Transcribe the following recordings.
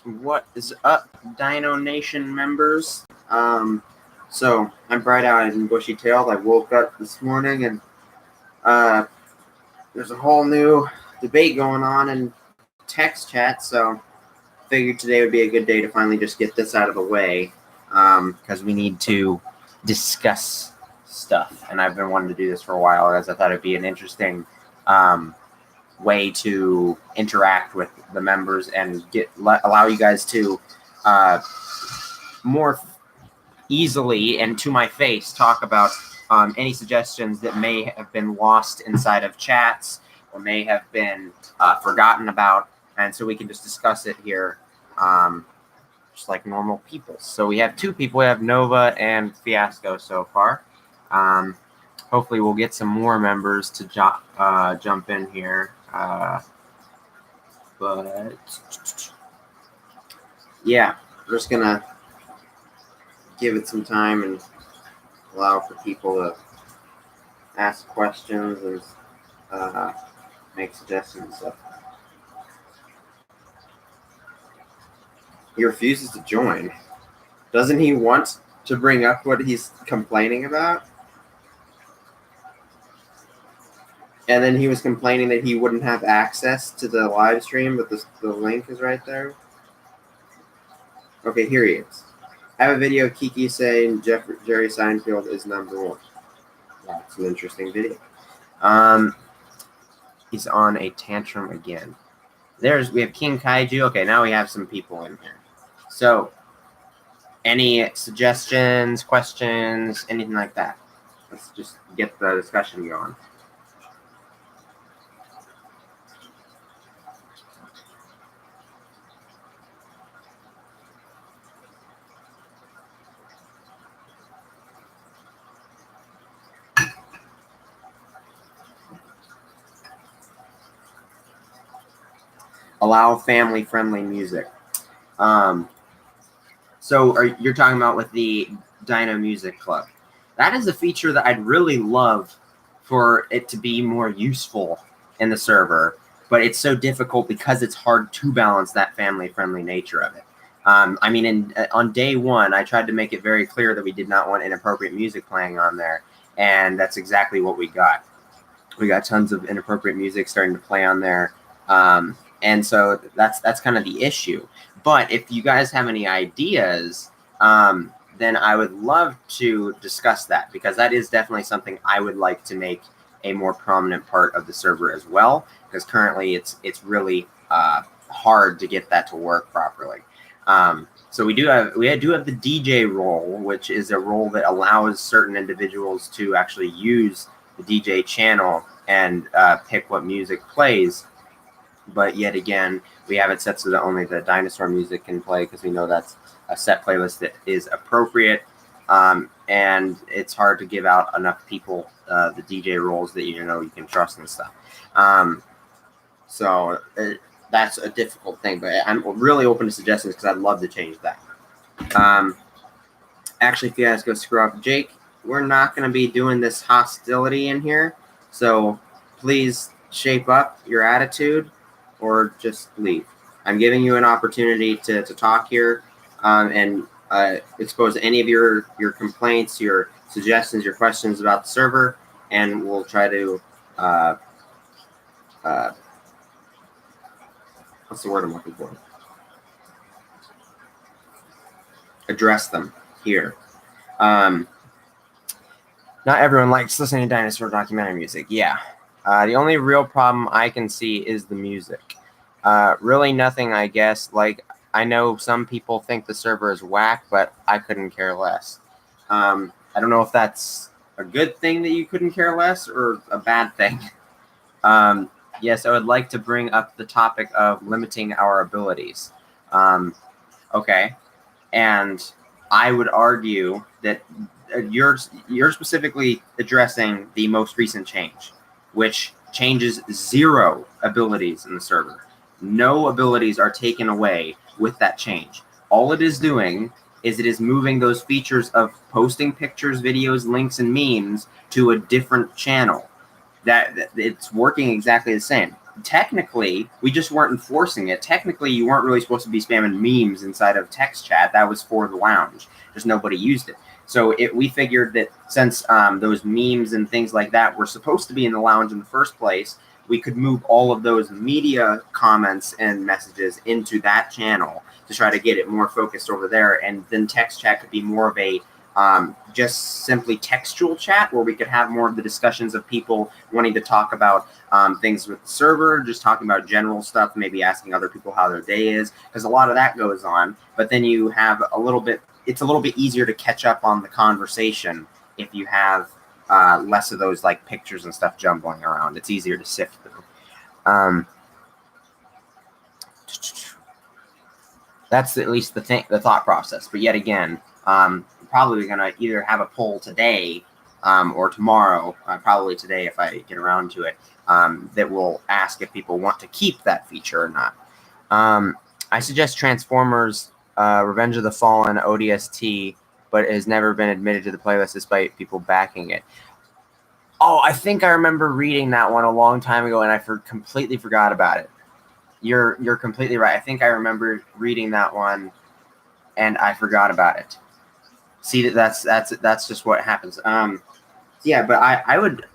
What is up, Dino Nation members? So I'm bright-eyed and bushy-tailed. I woke up this morning and there's a whole new debate going on in text chat. So figured today would be a good day to finally just get this out of the way, because we need to discuss stuff. And I've been wanting to do this for a while, as I thought it'd be an interesting way to interact with the members and allow you guys to more easily and to my face talk about any suggestions that may have been lost inside of chats or may have been forgotten about, and so we can just discuss it here just like normal people. So we have two people. We have Nova and Fiasco so far. Hopefully we'll get some more members to jump in here. But yeah, we're just gonna give it some time and allow for people to ask questions and make suggestions and stuff. He refuses to join. Doesn't he want to bring up what he's complaining about? And then he was complaining that he wouldn't have access to the live stream, but the link is right there. Okay, here he is. I have a video of Kiki saying Jerry Seinfeld is #1. That's an interesting video. He's on a tantrum again. We have King Kaiju. Okay, now we have some people in here. So, any suggestions, questions, anything like that? Let's just get the discussion going. Allow family-friendly music. So you're talking about with the Dino Music Club. That is a feature that I'd really love for it to be more useful in the server, but it's so difficult because it's hard to balance that family-friendly nature of it. I mean, on day one, I tried to make it very clear that we did not want inappropriate music playing on there, and that's exactly what we got. We got tons of inappropriate music starting to play on there. And so that's kind of the issue. But if you guys have any ideas, then I would love to discuss that, because that is definitely something I would like to make a more prominent part of the server as well, because currently it's really hard to get that to work properly. So we do have the DJ role, which is a role that allows certain individuals to actually use the DJ channel and pick what music plays. But yet again, we have it set so that only the dinosaur music can play, because we know that's a set playlist that is appropriate. And it's hard to give out enough people the DJ roles that you can trust and stuff. So that's a difficult thing, but I'm really open to suggestions because I'd love to change that. Actually, if you guys go screw up, Jake, we're not going to be doing this hostility in here. So please shape up your attitude, or just leave. I'm giving you an opportunity to talk here and expose any of your complaints, your suggestions, your questions about the server, and we'll try to what's the word I'm looking for? Address them here. Not everyone likes listening to dinosaur documentary music. Yeah. The only real problem I can see is the music. Really nothing, I guess. Like, I know some people think the server is whack, but I couldn't care less. I don't know if that's a good thing that you couldn't care less or a bad thing. Yes, I would like to bring up the topic of limiting our abilities. Okay. And I would argue that you're specifically addressing the most recent change, which changes 0 abilities in the server. No abilities are taken away with that change. All it is doing is it is moving those features of posting pictures, videos, links, and memes to a different channel. That it's working exactly the same. technically, we just weren't enforcing it. Technically, you weren't really supposed to be spamming memes inside of text chat. That was for the lounge. Just nobody used it. So we figured that since those memes and things like that were supposed to be in the lounge in the first place, we could move all of those media comments and messages into that channel to try to get it more focused over there. And then text chat could be more of a just simply textual chat where we could have more of the discussions of people wanting to talk about things with the server, just talking about general stuff, maybe asking other people how their day is, because a lot of that goes on. But then you have it's a little bit easier to catch up on the conversation if you have less of those like pictures and stuff jumbling around. It's easier to sift through. That's at least the thought process. But yet again, probably going to either have a poll today or tomorrow, probably today if I get around to it, that will ask if people want to keep that feature or not. I suggest Transformers Revenge of the Fallen ODST, but it has never been admitted to the playlist despite people backing it. Oh, I think I remember reading that one a long time ago, and I completely forgot about it. You're completely right. I think I remember reading that one, and I forgot about it. See, that's just what happens. Yeah, but I would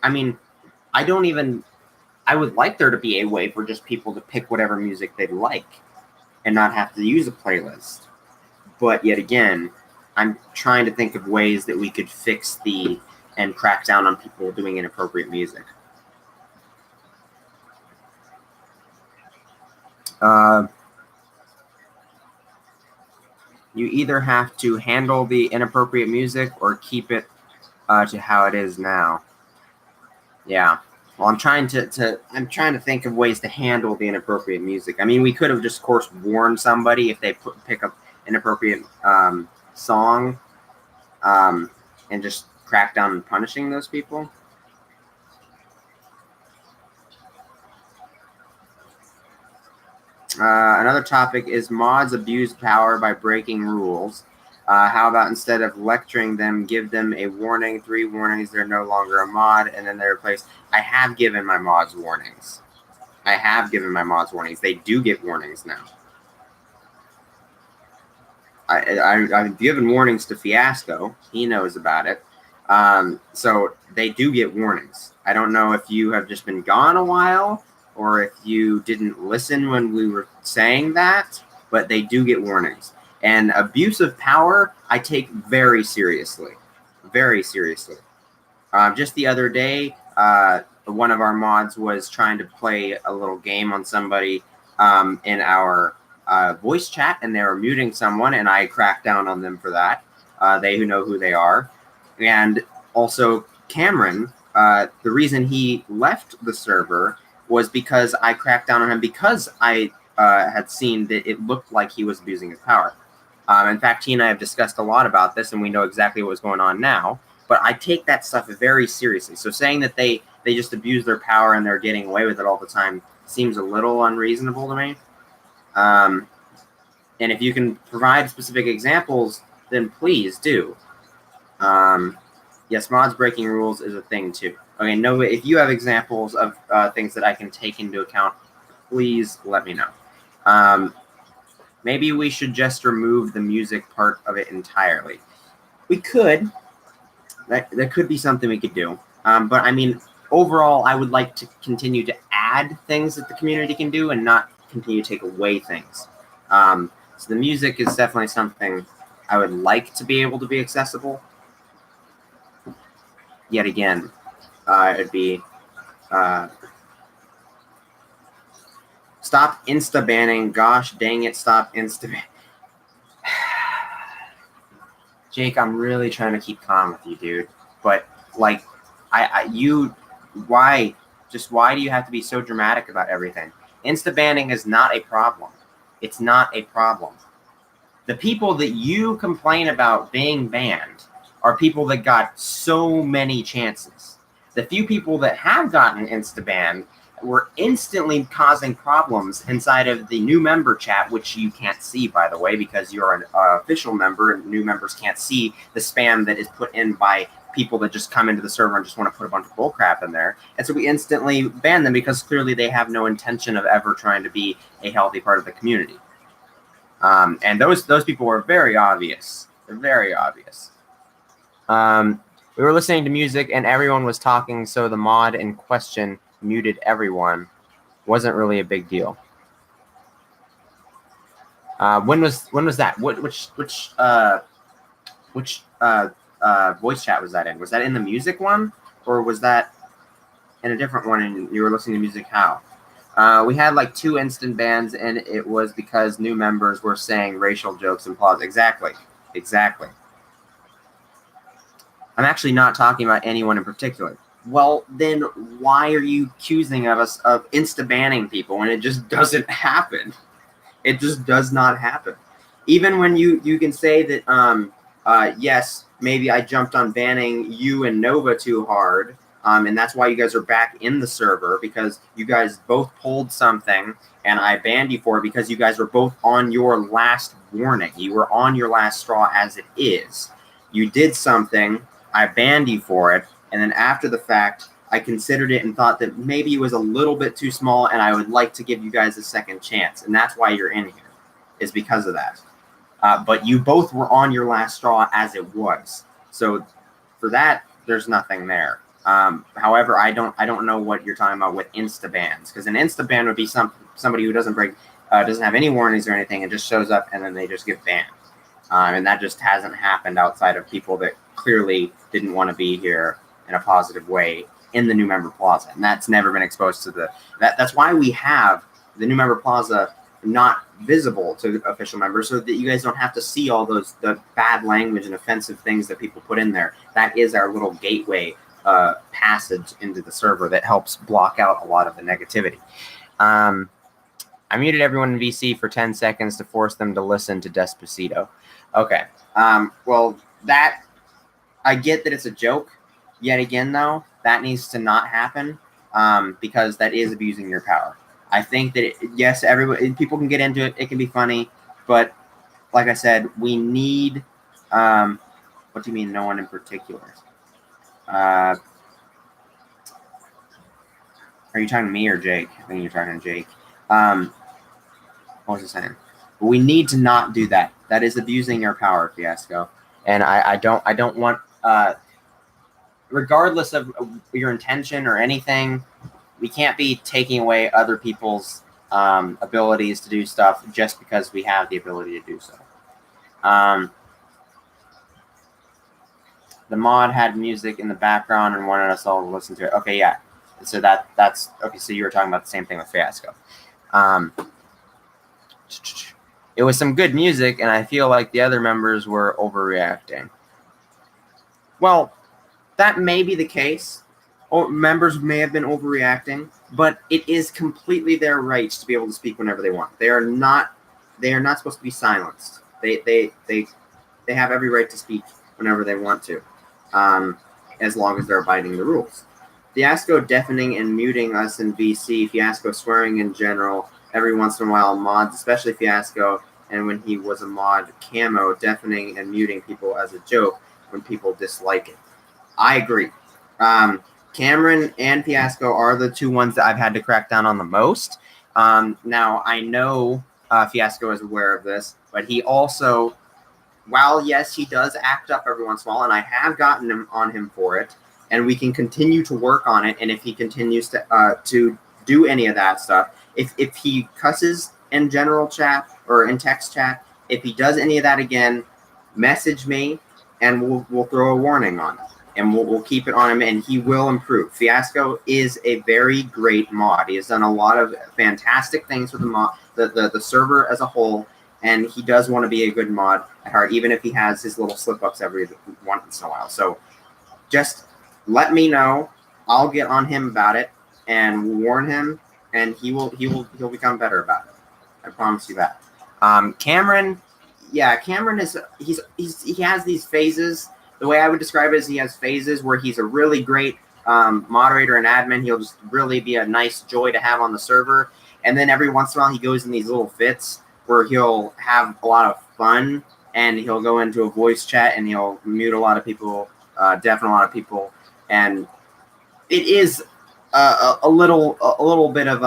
like there to be a way for just people to pick whatever music they like and not have to use a playlist. But yet again, I'm trying to think of ways that we could fix and crack down on people doing inappropriate music. You either have to handle the inappropriate music or keep it to how it is now. Yeah. Well, I'm trying to think of ways to handle the inappropriate music. I mean, we could have just, of course, warned somebody if they pick up inappropriate song, and just crack down on punishing those people. Another topic is mods abuse power by breaking rules. How about instead of lecturing them, give them a warning, 3 warnings, they're no longer a mod, and then they're replaced. I have given my mods warnings. They do get warnings now. I've given warnings to Fiasco. He knows about it. So they do get warnings. I don't know if you have just been gone a while or if you didn't listen when we were saying that, but they do get warnings. And abuse of power, I take very seriously. Very seriously. Just the other day, one of our mods was trying to play a little game on somebody in our voice chat, and they were muting someone, and I cracked down on them for that. They who know who they are. And also Cameron, the reason he left the server was because I cracked down on him because I had seen that it looked like he was abusing his power. In fact, he and I have discussed a lot about this, and we know exactly what's going on now. But I take that stuff very seriously. So saying that they just abuse their power and they're getting away with it all the time seems a little unreasonable to me. And if you can provide specific examples, then please do. Yes, mods breaking rules is a thing too. Okay, no, if you have examples of things that I can take into account, please let me know. Maybe we should just remove the music part of it entirely. We could. That could be something we could do. But I mean, overall, I would like to continue to add things that the community can do and not continue to take away things. So the music is definitely something I would like to be able to be accessible. Yet again, it'd be stop insta banning. Gosh dang it! Stop insta banning. Jake, I'm really trying to keep calm with you, dude. But like, why do you have to be so dramatic about everything? Insta banning is not a problem. It's not a problem. The people that you complain about being banned are people that got so many chances. The few people that have gotten insta-banned were instantly causing problems inside of the new member chat, which you can't see, by the way, because you're an official member and new members can't see the spam that is put in by people that just come into the server and just want to put a bunch of bullcrap in there. And so we instantly ban them because clearly they have no intention of ever trying to be a healthy part of the community. And those people were very obvious. They're very obvious. We were listening to music and everyone was talking, so the mod in question muted everyone. Wasn't really a big deal. When was that? Which voice chat was that in? Was that in the music one, or was that in a different one and you were listening to music? How? We had like 2 instant bans, and it was because new members were saying racial jokes and applause. Exactly. I'm actually not talking about anyone in particular. Well, then why are you accusing us of insta-banning people when it just doesn't happen? It just does not happen. Even when you can say that, yes, maybe I jumped on banning you and Nova too hard, and that's why you guys are back in the server, because you guys both pulled something, and I banned you for it because you guys were both on your last warning. You were on your last straw as it is. You did something, I banned you for it, and then after the fact, I considered it and thought that maybe it was a little bit too small, and I would like to give you guys a second chance, and that's why you're in here, is because of that. But you both were on your last straw as it was. So for that, there's nothing there. However, I don't know what you're talking about with insta bans, because an insta ban would be somebody who doesn't have any warnings or anything and just shows up and then they just get banned. And that just hasn't happened outside of people that clearly didn't want to be here in a positive way in the new member plaza, and that's never been exposed to that's why we have the new member plaza not visible to official members, so that you guys don't have to see all the bad language and offensive things that people put in there. That is our little gateway passage into the server that helps block out a lot of the negativity. I muted everyone in VC for 10 seconds to force them to listen to Despacito. Okay. Well, that, I get that it's a joke. Yet again, though, that needs to not happen, because that is abusing your power. I think that, yes, people can get into it. It can be funny. But like I said, we need... what do you mean, no one in particular? Are you talking to me or Jake? I think you're talking to Jake. What was I saying? We need to not do that. That is abusing your power, Fiasco. And I don't want... regardless of your intention or anything, we can't be taking away other people's abilities to do stuff just because we have the ability to do so. The mod had music in the background and wanted us all to listen to it. Okay, yeah. So that's okay. So you were talking about the same thing with Fiasco. It was some good music, and I feel like the other members were overreacting. Well, that may be the case. Or members may have been overreacting, but it is completely their right to be able to speak whenever they want. They are not supposed to be silenced. They have every right to speak whenever they want to, as long as they're abiding the rules. Fiasco deafening and muting us in VC, Fiasco swearing in general, every once in a while mods, especially Fiasco, and when he was a mod, Camo deafening and muting people as a joke when people dislike it. I agree. Cameron and Fiasco are the 2 ones that I've had to crack down on the most. Now, I know Fiasco is aware of this, but he also, while, yes, he does act up every once in a while, and I have gotten him on him for it, and we can continue to work on it, and if he continues to do any of that stuff, if he cusses in general chat or in text chat, if he does any of that again, message me, and we'll throw a warning on it. And we'll keep it on him, and he will improve. Fiasco is a very great mod. He has done a lot of fantastic things with the server as a whole, and he does want to be a good mod at heart, even if he has his little slip-ups every once in a while. So just let me know. I'll get on him about it and warn him, and he'll become better about it. I promise you that. Cameron, yeah, Cameron he has these phases. The way I would describe it is he has phases where he's a really great moderator and admin. He'll just really be a nice joy to have on the server. And then every once in a while, he goes in these little fits where he'll have a lot of fun, and he'll go into a voice chat, and he'll mute a lot of people definitely a lot of people, and it is a little bit of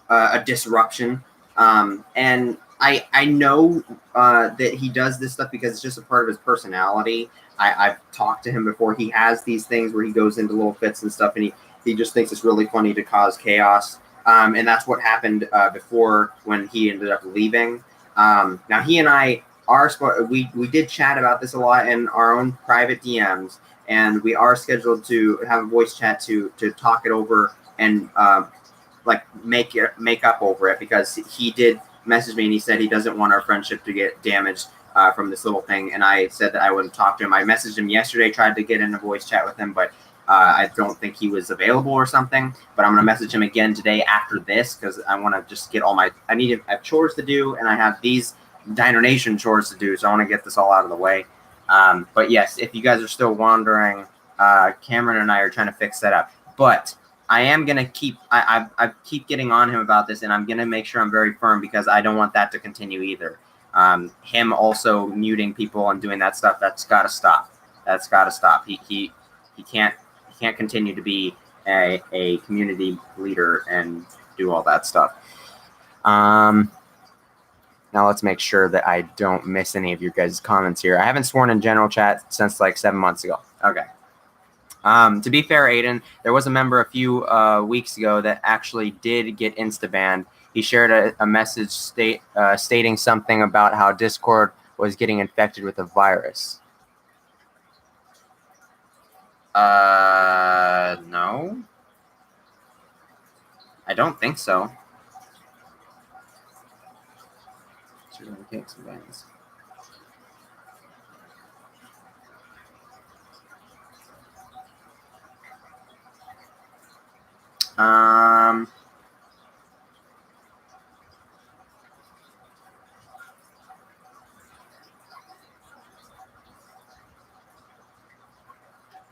a disruption. And I know that he does this stuff because it's just a part of his personality. I've talked to him before. He has these things where he goes into little fits and stuff, and he just thinks it's really funny to cause chaos. And that's what happened before when he ended up leaving. Now he and I we did chat about this a lot in our own private DMs, and we are scheduled to have a voice chat to talk it over and like make up over it, because he did message me and he said he doesn't want our friendship to get damaged from this little thing. And I said that I wouldn't talk to him. I messaged him yesterday, tried to get in a voice chat with him, but I don't think he was available or something. But I'm going to message him again today after this, because I want to just get all my, I have chores to do, and I have these Dino Nation chores to do. So I want to get this all out of the way. But yes, if you guys are still wondering, Cameron and I are trying to fix that up. But I am going to keep, I keep getting on him about this, and I'm going to make sure I'm very firm, because I don't want that to continue either. Him also muting people and doing that stuff, that's got to stop. That's got to stop. He can't continue to be a community leader and do all that stuff. Now let's make sure that I don't miss any of your guys' comments here. I haven't sworn in general chat since like 7 months ago. Okay. To be fair, Aiden, there was a member a few weeks ago that actually did get insta-banned. He shared a message stating something about how Discord was getting infected with a virus. No. I don't think so.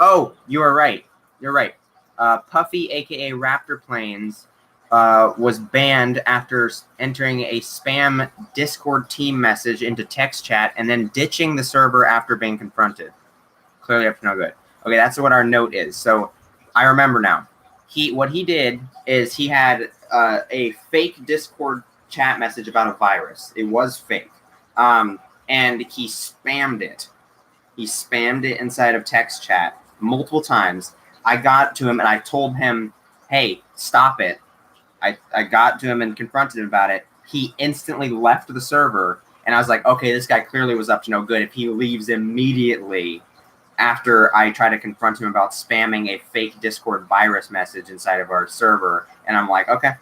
Oh, you are right. You're right. Puffy, aka Raptor Planes, was banned after entering a spam Discord team message into text chat and then ditching the server after being confronted. Clearly up to no good. Okay, that's what our note is. So I remember now. What he did is he had a fake Discord chat message about a virus. It was fake. And he spammed it. He spammed it inside of text chat multiple times. I got to him and I told him, hey, stop it. I got to him and confronted him about it. He instantly left the server, and I was like, okay, this guy clearly was up to no good if he leaves immediately after I try to confront him about spamming a fake Discord virus message inside of our server. And I'm like, okay.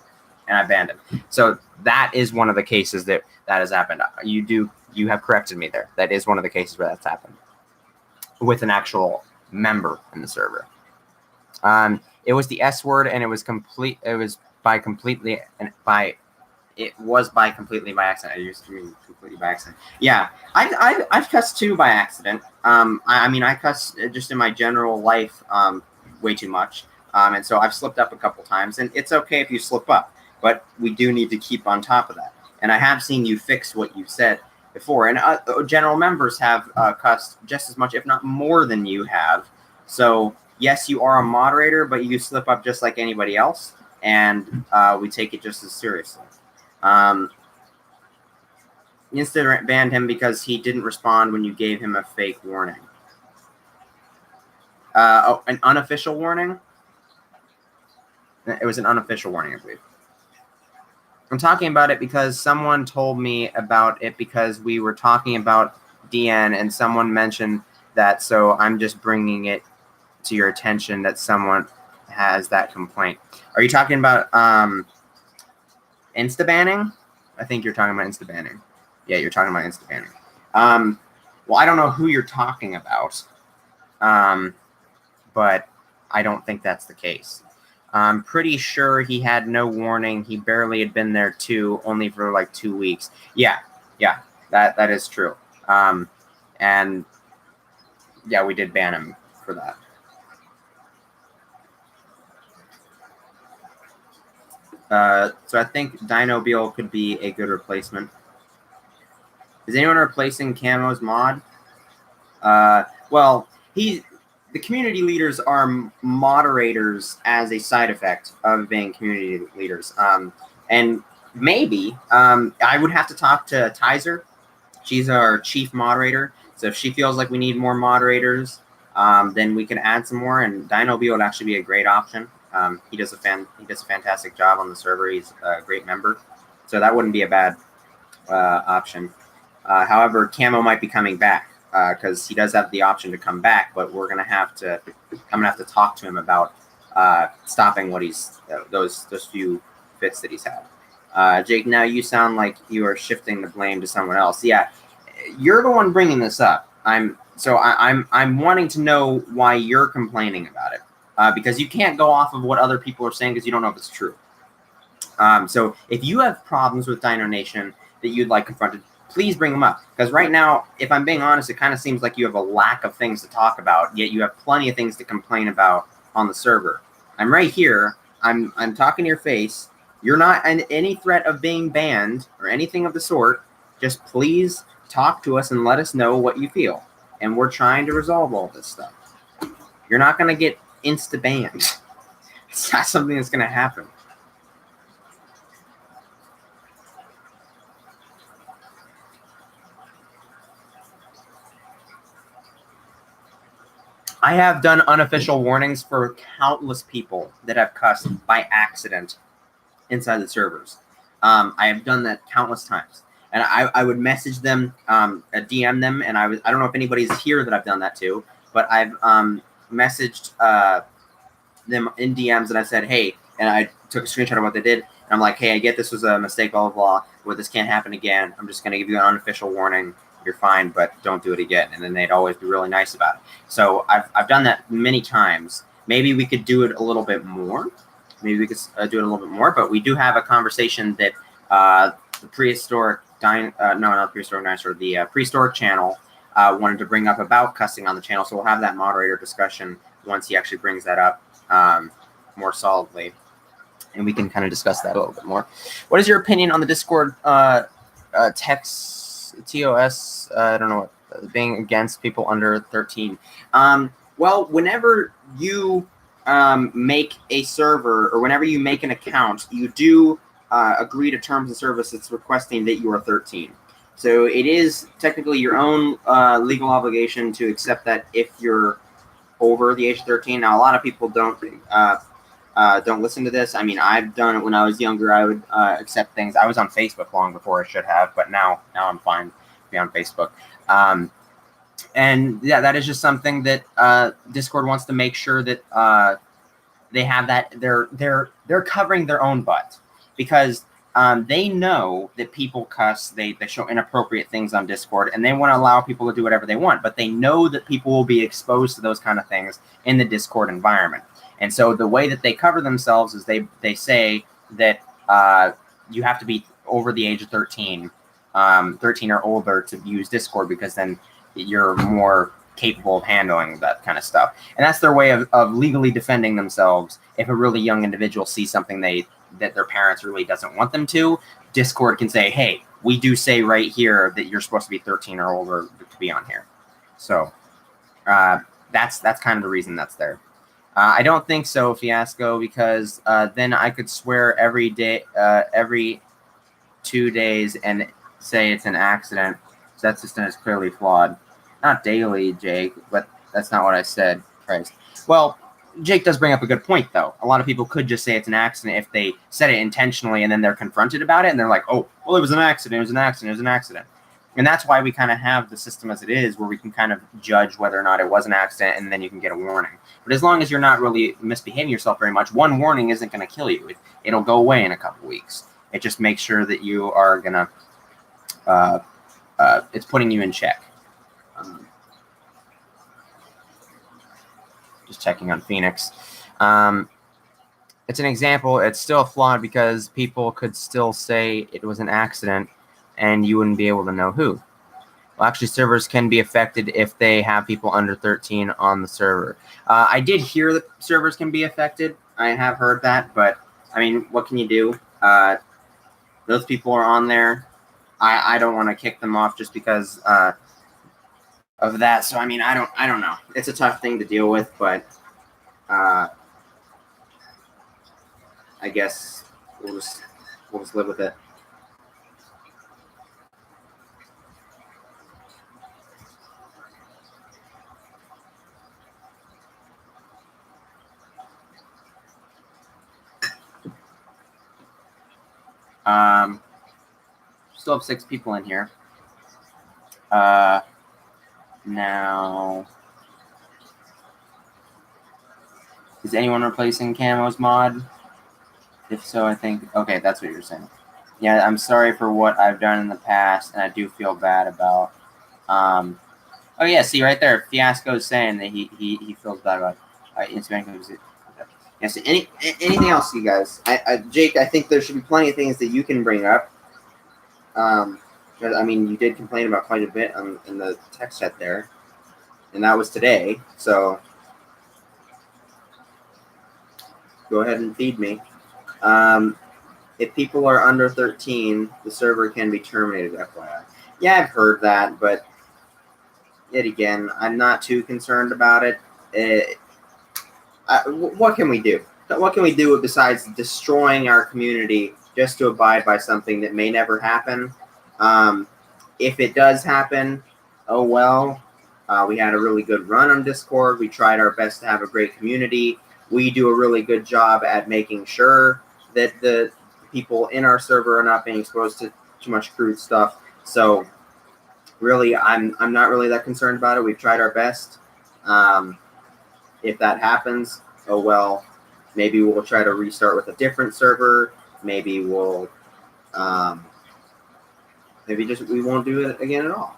And I banned him. So that is one of the cases that has happened. You have corrected me there. That is one of the cases where that's happened with an actual member in the server. It was the S word, and it was by completely by accident. I used to mean completely by accident. Yeah, I've cussed too by accident. I mean, I cuss just in my general life way too much. And so I've slipped up a couple times, and it's okay if you slip up, but we do need to keep on top of that. And I have seen you fix what you said before, and general members have cussed just as much, if not more than you have. So yes, you are a moderator, but you slip up just like anybody else, and we take it just as seriously. Insta banned him because he didn't respond when you gave him a fake warning. An unofficial warning? It was an unofficial warning, I believe. I'm talking about it because someone told me about it because we were talking about DN and someone mentioned that, so I'm just bringing it to your attention that someone has that complaint. Are you talking about insta banning? I think you're talking about insta banning. Yeah, you're talking about insta banning. Well, I don't know who you're talking about, but I don't think that's the case. I'm pretty sure he had no warning. He barely had been there too, only for like 2 weeks. Yeah, that is true. And yeah, we did ban him for that. So I think Dino Beal could be a good replacement. Is anyone replacing Camo's mod? Well, The community leaders are moderators as a side effect of being community leaders. And maybe I would have to talk to Tizer. She's our chief moderator. So if she feels like we need more moderators, then we can add some more. And Dino would actually be a great option. He does a fantastic job on the server. He's a great member, so that wouldn't be a bad option. However, Camo might be coming back because he does have the option to come back, but I'm gonna have to talk to him about stopping what he's those few fits that he's had. Jake, now you sound like you are shifting the blame to someone else. Yeah, you're the one bringing this up. I'm wanting to know why you're complaining about it, because you can't go off of what other people are saying because you don't know if it's true. So if you have problems with Dino Nation that you'd like confronted, please bring them up. Because right now, if I'm being honest, it kind of seems like you have a lack of things to talk about, yet you have plenty of things to complain about on the server. I'm right here. I'm talking to your face. You're not in any threat of being banned or anything of the sort. Just please talk to us and let us know what you feel. And we're trying to resolve all this stuff. You're not going to get insta-banned. It's not something that's going to happen. I have done unofficial warnings for countless people that have cussed by accident inside the servers. I have done that countless times. And I would message them, DM them, and I don't know if anybody's here that I've done that to, but I've messaged them in DMs and I said, hey, and I took a screenshot of what they did. And I'm like, hey, I get this was a mistake, blah, blah, blah, but this can't happen again. I'm just going to give you an unofficial warning. You're fine, but don't do it again. And then they'd always be really nice about it. So I've done that many times. Maybe we could do it a little bit more. Maybe we could do it a little bit more, but we do have a conversation that the prehistoric the prehistoric channel wanted to bring up about cussing on the channel. So we'll have that moderator discussion once he actually brings that up more solidly, and we can kind of discuss that a little bit more. What is your opinion on the Discord TOS? I don't know what being against people under 13. Well, whenever you make a server or whenever you make an account, you do agree to terms and service that's requesting that you are 13. So it is technically your own legal obligation to accept that if you're over the age of 13. Now, a lot of people don't listen to this. I mean, I've done it when I was younger. I would accept things. I was on Facebook long before I should have, but now I'm fine to be on Facebook. And yeah, that is just something that Discord wants to make sure that they have that they're covering their own butt, because they know that people cuss, they show inappropriate things on Discord, and they want to allow people to do whatever they want, but they know that people will be exposed to those kind of things in the Discord environment. And so the way that they cover themselves is they say that you have to be over the age of 13, 13 or older to use Discord, because then you're more capable of handling that kind of stuff. And that's their way of legally defending themselves. If a really young individual sees something that their parents really doesn't want them to, Discord can say, hey, we do say right here that you're supposed to be 13 or older to be on here. So that's kind of the reason that's there. I don't think so, Fiasco, because then I could swear every day, every 2 days, and say it's an accident. So that system is clearly flawed. Not daily, Jake, but that's not what I said. Christ. Well, Jake does bring up a good point, though. A lot of people could just say it's an accident if they said it intentionally, and then they're confronted about it, and they're like, oh, well, it was an accident, it was an accident, it was an accident. And that's why we kind of have the system as it is, where we can kind of judge whether or not it was an accident, and then you can get a warning. But as long as you're not really misbehaving yourself very much, one warning isn't going to kill you. It'll go away in a couple weeks. It just makes sure that you are going to, it's putting you in check. Just checking on Phoenix. It's an example. It's still flawed because people could still say it was an accident and you wouldn't be able to know who. Well, actually, servers can be affected if they have people under 13 on the server. I did hear that servers can be affected. I have heard that, but I mean, what can you do? Those people are on there. I don't want to kick them off just because of that. So I mean, I don't know. It's a tough thing to deal with, but I guess we'll just live with it. Still have 6 people in here. Now, is anyone replacing Camo's mod? If so, I think, okay, that's what you're saying. Yeah, I'm sorry for what I've done in the past, and I do feel bad about. Oh yeah, see right there, Fiasco is saying that he feels bad about. Yes. Anything else, you guys? Jake, I think there should be plenty of things that you can bring up. I mean, you did complain about quite a bit in the text chat there, and that was today. So go ahead and feed me. If people are under 13, the server can be terminated. FYI. Yeah, I've heard that, but yet again, I'm not too concerned about it. What can we do? What can we do besides destroying our community just to abide by something that may never happen? If it does happen, oh well. We had a really good run on Discord. We tried our best to have a great community. We do a really good job at making sure that the people in our server are not being exposed to too much crude stuff. So really, I'm not really that concerned about it. We've tried our best. If that happens, oh well, maybe we'll try to restart with a different server. Maybe we'll, we won't do it again at all.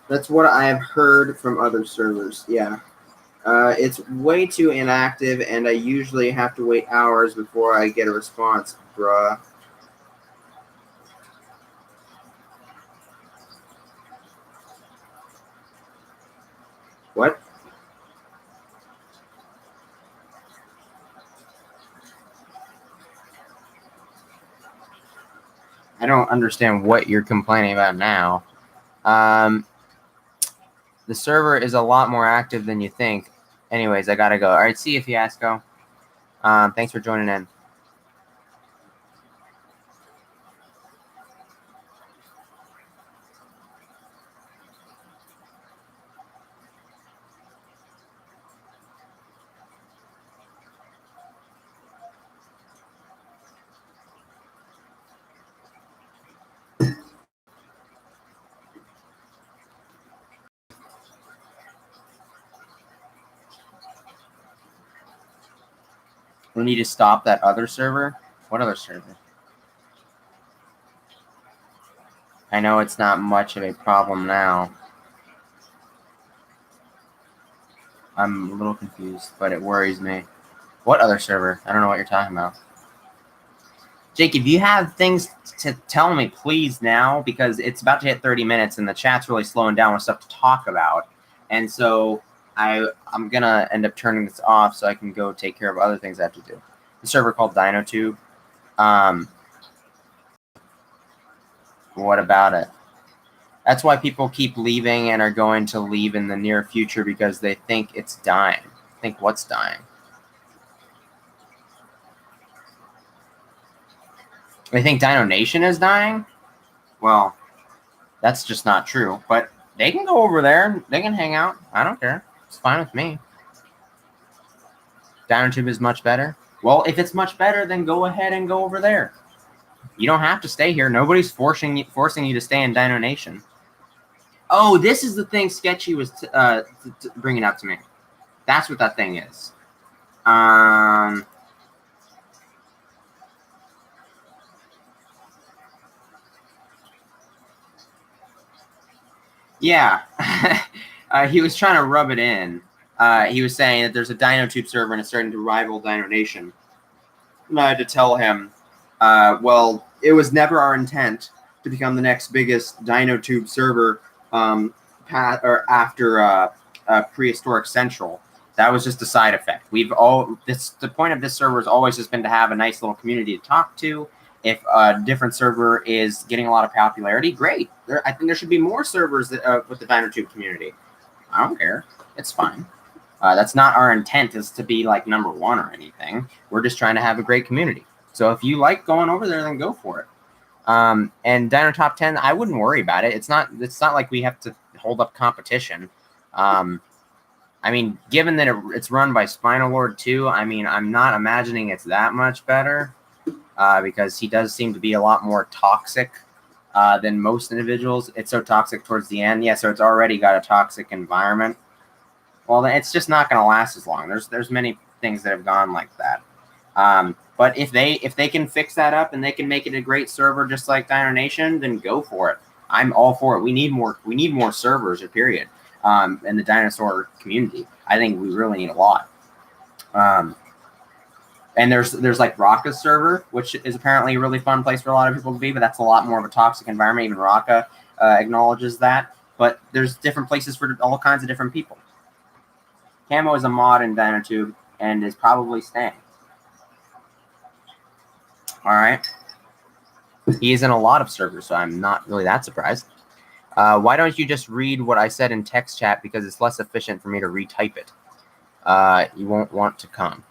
That's what I have heard from other servers. Yeah. It's way too inactive, and I usually have to wait hours before I get a response, bruh. What? I don't understand what you're complaining about now. The server is a lot more active than you think. Anyways, I gotta go. All right, see you, Fiasco. Thanks for joining in. We need to stop that other server. What other server? I know it's not much of a problem now. I'm a little confused, but it worries me. What other server? I don't know what you're talking about. Jake, if you have things to tell me, please now, because it's about to hit 30 minutes and the chat's really slowing down with stuff to talk about. And so I'm going to end up turning this off so I can go take care of other things I have to do. The server called DinoTube. What about it? That's why people keep leaving and are going to leave in the near future, because they think it's dying. Think what's dying? They think Dino Nation is dying? Well, that's just not true. But they can go over there. They can hang out. I don't care. It's fine with me. DinoTube is much better. Well, if it's much better, then go ahead and go over there. You don't have to stay here. Nobody's forcing you to stay in Dino Nation. Oh, this is the thing Sketchy was bringing up to me. That's what that thing is. Yeah. He was trying to rub it in. He was saying that there's a DinoTube server and it's starting to rival Dino Nation. And I had to tell him, well, it was never our intent to become the next biggest DinoTube server after Prehistoric Central. That was just a side effect. The point of this server has always just been to have a nice little community to talk to. If a different server is getting a lot of popularity, great. I think there should be more servers that, with the DinoTube community. I don't care. It's fine. That's not our intent, is to be like number one or anything. We're just trying to have a great community. So if you like going over there, then go for it. And Dino Top 10, I wouldn't worry about it. It's not like we have to hold up competition. I mean, given that it's run by Spinal Lord 2, I mean, I'm not imagining it's that much better, because he does seem to be a lot more toxic than most individuals. It's so toxic towards the end. Yeah, so it's already got a toxic environment. Well, it's just not going to last as long. There's many things that have gone like that. But if they can fix that up and they can make it a great server just like Dino Nation, then go for it. I'm all for it. We need more servers, period. In the dinosaur community. I think we really need a lot. And there's like Raka's server, which is apparently a really fun place for a lot of people to be, but that's a lot more of a toxic environment. Even Raka acknowledges that. But there's different places for all kinds of different people. Camo is a mod in DinoTube and is probably staying. All right. He is in a lot of servers, so I'm not really that surprised. Why don't you just read what I said in text chat, because it's less efficient for me to retype it. You won't want to come.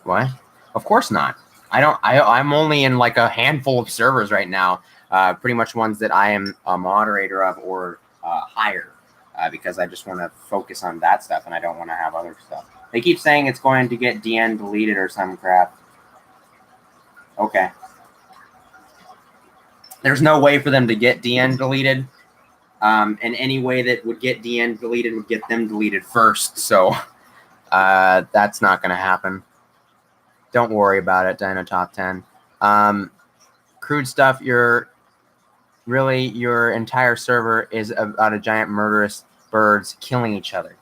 What? Of course not. I'm only in like a handful of servers right now. Pretty much ones that I am a moderator of or hire, because I just want to focus on that stuff and I don't want to have other stuff. They keep saying it's going to get DN deleted or some crap. Okay. There's no way for them to get DN deleted. And any way that would get DN deleted would get them deleted first. So that's not going to happen. Don't worry about it, Dino Top 10. Crude stuff, your entire server is about a giant murderous birds killing each other.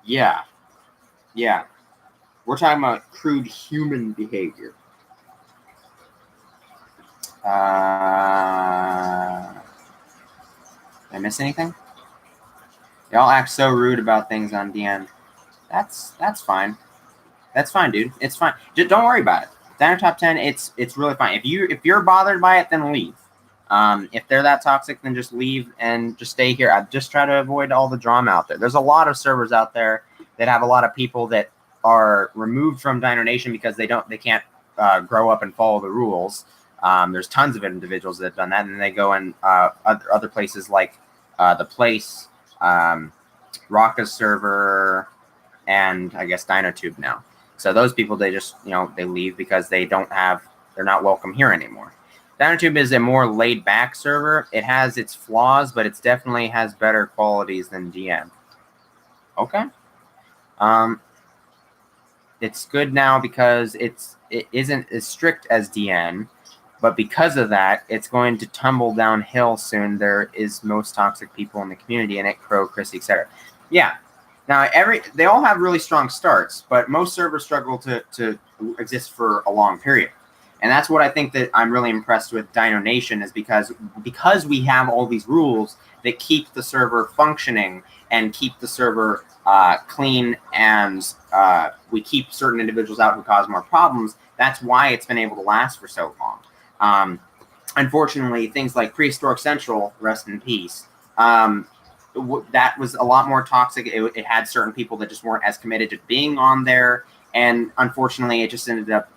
Yeah. Yeah. We're talking about crude human behavior. Did I miss anything? Y'all act so rude about things on DN. That's fine. That's fine, dude. It's fine. Just don't worry about it. Dino Top 10, it's really fine. If you're bothered by it, then leave. If they're that toxic, then just leave and just stay here. I just try to avoid all the drama out there. There's a lot of servers out there that have a lot of people that are removed from Dino Nation because they can't grow up and follow the rules. There's tons of individuals that have done that, and they go in other places like The Place, Raka's server, and I guess DinoTube now. So those people, they just, they leave because they're not welcome here anymore. DinoTube is a more laid-back server. It has its flaws, but it definitely has better qualities than DN. Okay. It's good now because it isn't as strict as DN, but because of that, it's going to tumble downhill soon. There is most toxic people in the community, and Crow, Chrissy, etc. Yeah. Now, they all have really strong starts, but most servers struggle to exist for a long period. And that's what I think that I'm really impressed with Dino Nation, is because we have all these rules that keep the server functioning and keep the server clean, and we keep certain individuals out who cause more problems. That's why it's been able to last for so long. Unfortunately, things like Prehistoric Central, rest in peace, that was a lot more toxic. It had certain people that just weren't as committed to being on there. And unfortunately, it just ended up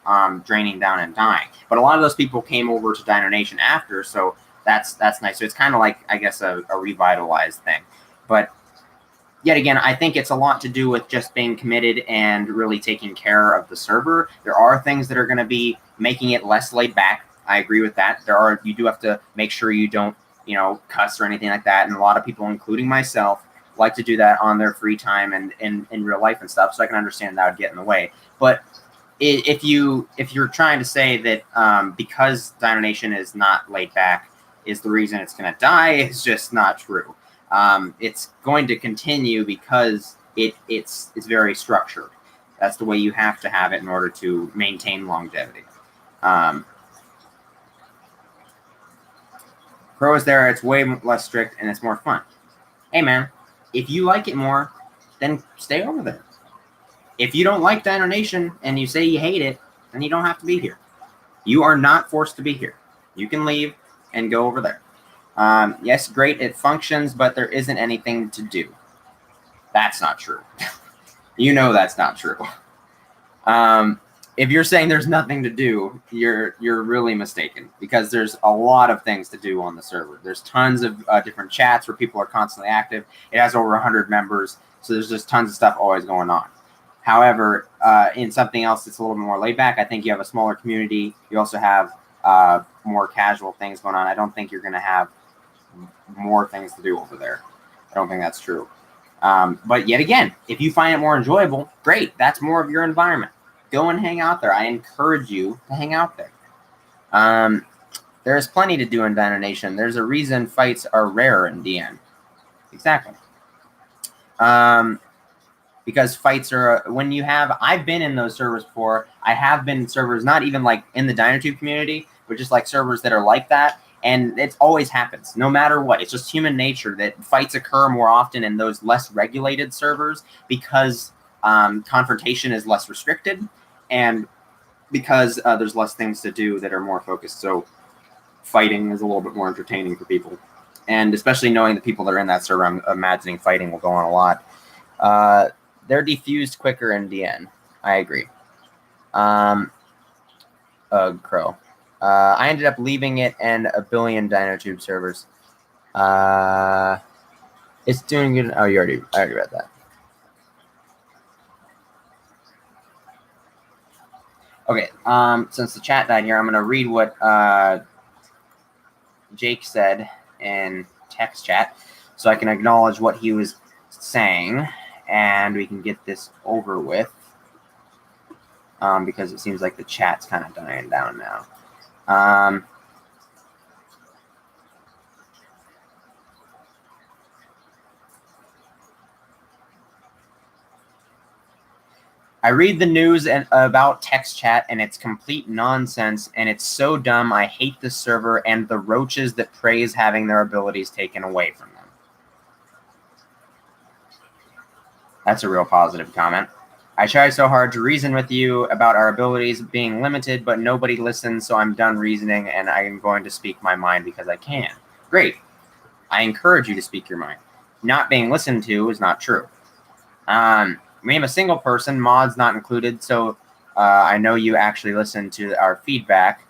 draining down and dying. But a lot of those people came over to Dino Nation after, so that's nice. So it's kind of like, I guess, a revitalized thing. But yet again, I think it's a lot to do with just being committed and really taking care of the server. There are things that are going to be making it less laid back. I agree with that. You do have to make sure you don't, cuss or anything like that. And a lot of people, including myself, like to do that on their free time and in real life and stuff. So I can understand that would get in the way. But if you're trying to say that because Dino Nation is not laid back is the reason it's going to die, it's just not true. It's going to continue because it's very structured. That's the way you have to have it in order to maintain longevity. Crow is there. It's way less strict and it's more fun. Hey, man, if you like it more, then stay over there. If you don't like Dino Nation and you say you hate it, then you don't have to be here. You are not forced to be here. You can leave and go over there. Yes, great, it functions, but there isn't anything to do. That's not true. You know that's not true. If you're saying there's nothing to do, you're really mistaken, because there's a lot of things to do on the server. There's tons of different chats where people are constantly active. It has over 100 members, so there's just tons of stuff always going on. However, in something else that's a little bit more laid back, I think you have a smaller community. You also have more casual things going on. I don't think you're going to have more things to do over there. I don't think that's true. But yet again, if you find it more enjoyable, great. That's more of your environment. Go and hang out there. I encourage you to hang out there. There's plenty to do in Dino Nation. There's a reason fights are rare in DN. Exactly. Because fights are, when you have, I've been in those servers before. I have been in servers, not even like in the DinoTube community, but just like servers that are like that. And it always happens, no matter what. It's just human nature that fights occur more often in those less regulated servers because confrontation is less restricted and because there's less things to do that are more focused. So fighting is a little bit more entertaining for people. And especially knowing the people that are in that server, I'm imagining fighting will go on a lot. They're diffused quicker in DN. I agree. Crow. I ended up leaving it and a billion DinoTube servers. It's doing good. Oh, I already read that. Okay. Since the chat died here, I'm going to read what Jake said in text chat, so I can acknowledge what he was saying, and we can get this over with. Because it seems like the chat's kind of dying down now. I read the news about text chat, and it's complete nonsense, and it's so dumb. I hate the server and the roaches that praise having their abilities taken away from them. That's a real positive comment. I try so hard to reason with you about our abilities being limited, but nobody listens, so I'm done reasoning, and I am going to speak my mind because I can. Great. I encourage you to speak your mind. Not being listened to is not true. Name a single person, mods not included, so I know you actually listened to our feedback,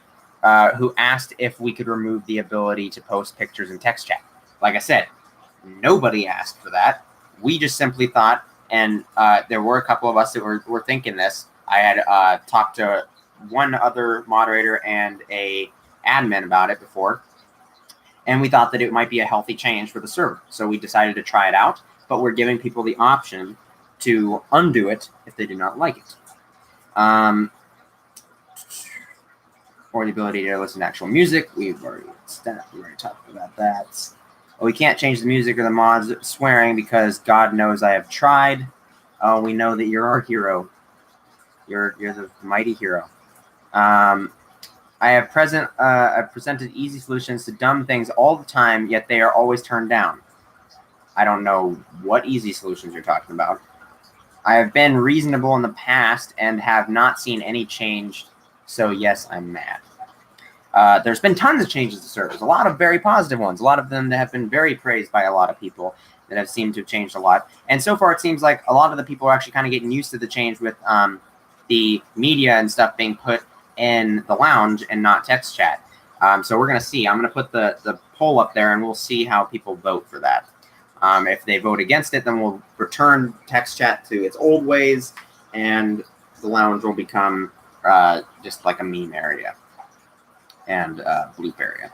who asked if we could remove the ability to post pictures in text chat. Like I said, nobody asked for that. We just simply thought, and there were a couple of us that were thinking this. I had talked to one other moderator and a admin about it before, and we thought that it might be a healthy change for the server. So we decided to try it out, but we're giving people the option to undo it if they do not like it. Or the ability to listen to actual music. We've already talked about that. We can't change the music or the mods swearing because God knows I have tried. We know that you're our hero. You're the mighty hero. I have presented easy solutions to dumb things all the time, yet they are always turned down. I don't know what easy solutions you're talking about. I have been reasonable in the past and have not seen any change, so yes, I'm mad. There's been tons of changes to servers, a lot of very positive ones, a lot of them that have been very praised by a lot of people that have seemed to have changed a lot. And so far, it seems like a lot of the people are actually kind of getting used to the change with the media and stuff being put in the lounge and not text chat. So we're going to see. I'm going to put the poll up there, and we'll see how people vote for that. If they vote against it, then we'll return text chat to its old ways, and the lounge will become just like a meme area and bloop area.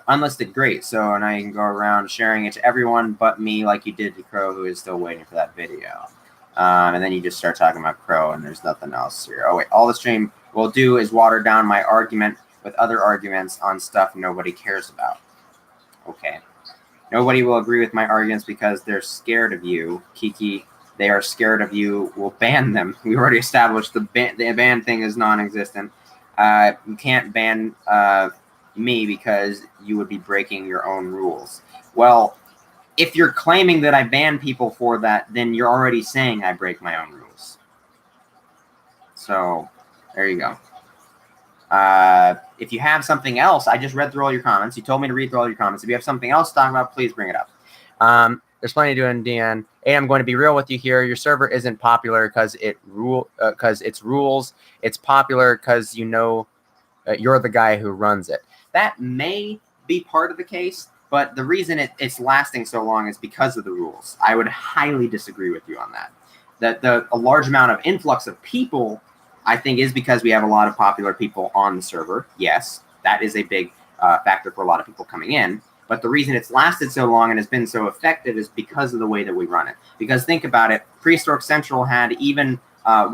Unlisted, great. So now you can go around sharing it to everyone but me, like you did to Crow, who is still waiting for that video. And then you just start talking about Crow, and there's nothing else here. Oh, wait. All the stream will do is water down my argument with other arguments on stuff nobody cares about. Okay. Nobody will agree with my arguments because they're scared of you. Kiki, they are scared of you. We'll ban them. We already established the ban thing is non-existent. You can't ban me because you would be breaking your own rules. Well, if you're claiming that I ban people for that, then you're already saying I break my own rules. So there you go. If you have something else, I just read through all your comments. You told me to read through all your comments. If you have something else to talk about, please bring it up. There's plenty to do in DN. Hey, I'm going to be real with you here. Your server isn't popular because it's rules. It's popular because you know you're the guy who runs it. That may be part of the case, but the reason it's lasting so long is because of the rules. I would highly disagree with you on that. That a large amount of influx of people, I think, is because we have a lot of popular people on the server. Yes, that is a big factor for a lot of people coming in. But the reason it's lasted so long and has been so effective is because of the way that we run it. Because think about it, Prehistoric Central had even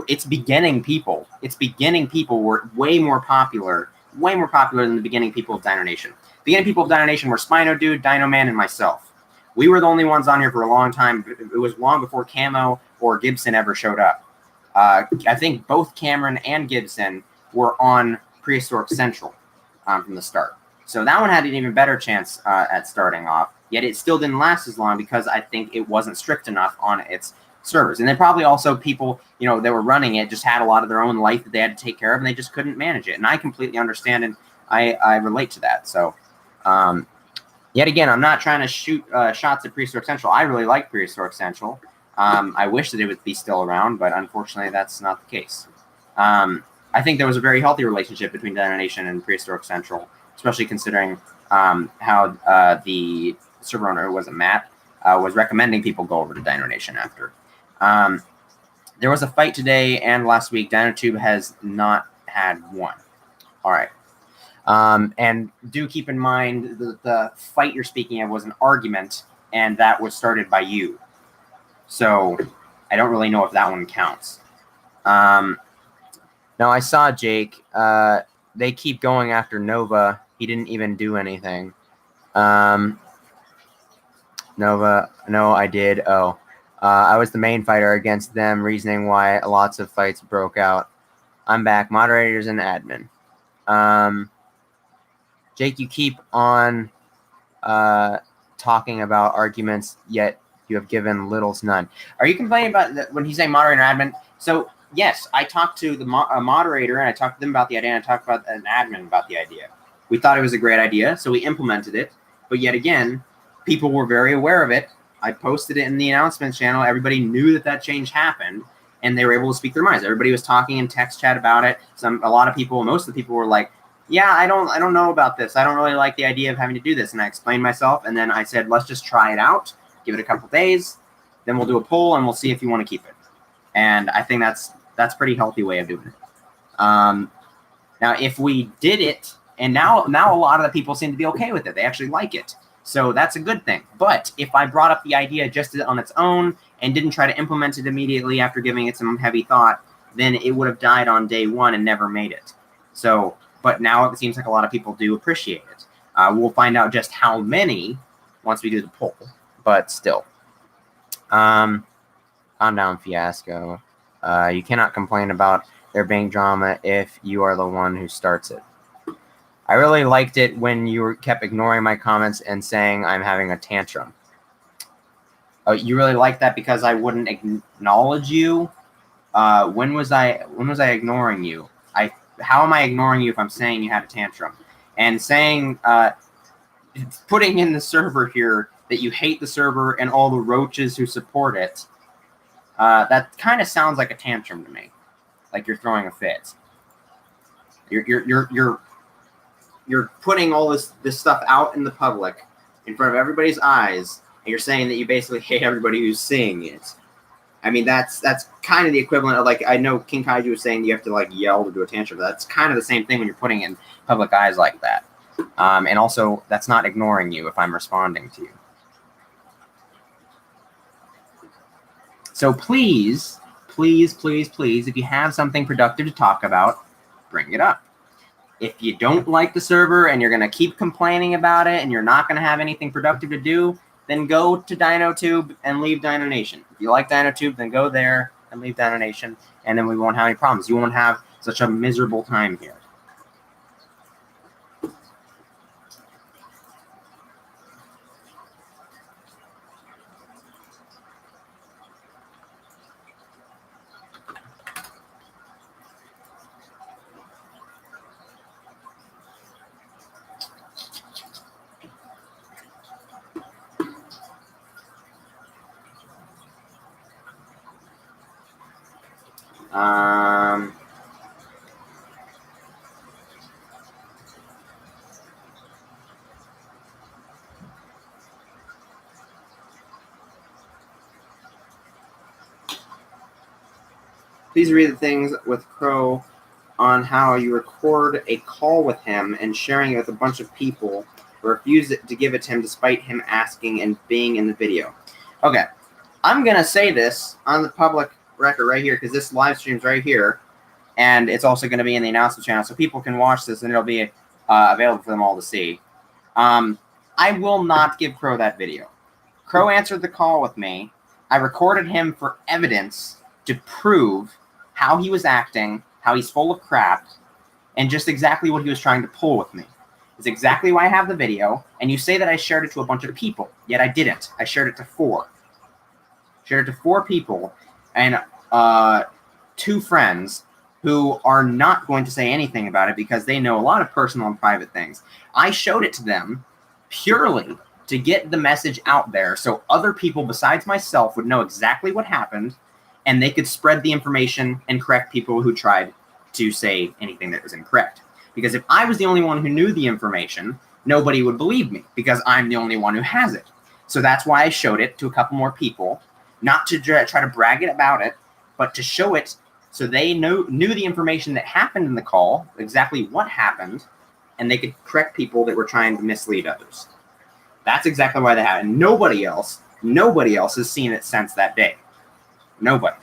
its beginning people. Its beginning people were way more popular than the beginning people of Dino Nation. The beginning people of Dino Nation were Spino Dude, Dino Man, and myself. We were the only ones on here for a long time. It was long before Camo or Gibson ever showed up. I think both Cameron and Gibson were on Prehistoric Central from the start. So that one had an even better chance at starting off, yet it still didn't last as long because I think it wasn't strict enough on its servers. And then probably also people, that were running it just had a lot of their own life that they had to take care of, and they just couldn't manage it. And I completely understand, and I relate to that. So, yet again, I'm not trying to shoot shots at Prehistoric Central. I really like Prehistoric Central. I wish that it would be still around, but unfortunately that's not the case. I think there was a very healthy relationship between Dino Nation and Prehistoric Central, especially considering how the server owner, was Matt, was recommending people go over to Dino Nation after. There was a fight today and last week. DinoTube has not had one. All right. And do keep in mind that the fight you're speaking of was an argument, and that was started by you. So I don't really know if that one counts. Now, I saw Jake. They keep going after Nova. He didn't even do anything. Nova, no, I did. Oh, I was the main fighter against them, reasoning why lots of fights broke out. I'm back. Moderators and admin. Jake, you keep on talking about arguments, yet you have given little to none. Are you complaining about when he's saying moderator and admin? So, yes, I talked to the moderator, and I talked to them about the idea, and I talked about an admin about the idea. We thought it was a great idea, so we implemented it. But yet again, people were very aware of it. I posted it in the announcements channel. Everybody knew that change happened, and they were able to speak their minds. Everybody was talking in text chat about it. A lot of people, most of the people were like, yeah, I don't know about this. I don't really like the idea of having to do this. And I explained myself, and then I said, let's just try it out. Give it a couple days. Then we'll do a poll, and we'll see if you want to keep it. And I think that's a pretty healthy way of doing it. Now, if we did it, and now a lot of the people seem to be okay with it. They actually like it. So that's a good thing. But if I brought up the idea just on its own and didn't try to implement it immediately after giving it some heavy thought, then it would have died on day one and never made it. So, but now it seems like a lot of people do appreciate it. We'll find out just how many once we do the poll. But still. Calm down, Fiasco. You cannot complain about there being drama if you are the one who starts it. I really liked it when you kept ignoring my comments and saying I'm having a tantrum. Oh, you really liked that because I wouldn't acknowledge you? When was I ignoring you? How am I ignoring you if I'm saying you had a tantrum? And saying, putting in the server here that you hate the server and all the roaches who support it, that kind of sounds like a tantrum to me. Like you're throwing a fit. You're putting all this stuff out in the public in front of everybody's eyes, and you're saying that you basically hate everybody who's seeing it. I mean, that's kind of the equivalent of, like, I know King Kaiju was saying you have to, like, yell to do a tantrum. That's kind of the same thing when you're putting in public eyes like that. And also, that's not ignoring you if I'm responding to you. So please, please, please, please, if you have something productive to talk about, bring it up. If you don't like the server and you're going to keep complaining about it and you're not going to have anything productive to do, then go to DinoTube and leave Dino Nation. If you like DinoTube, then go there and leave Dino Nation, and then we won't have any problems. You won't have such a miserable time here. Please read the things with Crow on how you record a call with him and sharing it with a bunch of people, refuse to give it to him despite him asking and being in the video. Okay, I'm going to say this on the public record right here because this live stream's right here, and it's also going to be in the announcement channel, so people can watch this and it'll be available for them all to see. I will not give Crow that video. Crow answered the call with me. I recorded him for evidence to prove how he was acting, how he's full of crap, and just exactly what he was trying to pull with me. It's exactly why I have the video, and you say that I shared it to a bunch of people, yet I didn't. I shared it to 4. Shared it to 4 people, and 2 friends who are not going to say anything about it because they know a lot of personal and private things. I showed it to them purely to get the message out there so other people besides myself would know exactly what happened, and they could spread the information and correct people who tried to say anything that was incorrect. Because if I was the only one who knew the information, nobody would believe me because I'm the only one who has it. So that's why I showed it to a couple more people, not to try to brag it about it, but to show it so they knew the information that happened in the call, exactly what happened, and they could correct people that were trying to mislead others. That's exactly why they have it. And nobody else has seen it since that day. Nobody.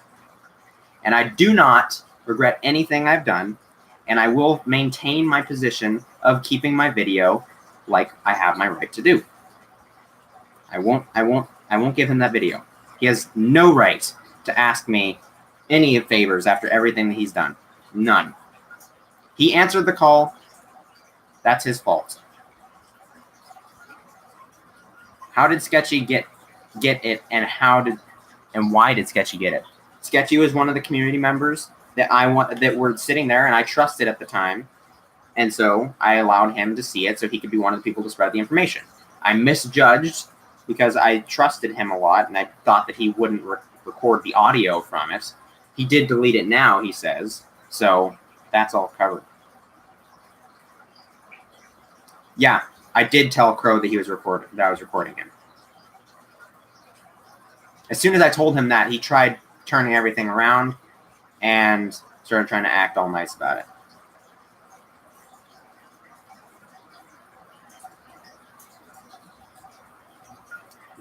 And I do not regret anything I've done, and I will maintain my position of keeping my video like I have my right to do. I won't give him that video. He has no right to ask me any favors after everything that he's done. None. He answered the call. That's his fault. How did Sketchy get it, and why did Sketchy get it? Sketchy was one of the community members that were sitting there, and I trusted at the time, and so I allowed him to see it so he could be one of the people to spread the information. I misjudged because I trusted him a lot, and I thought that he wouldn't record the audio from it. He did delete it now, he says, so that's all covered. Yeah, I did tell Crow that I was recording him. As soon as I told him that, he tried turning everything around and started trying to act all nice about it.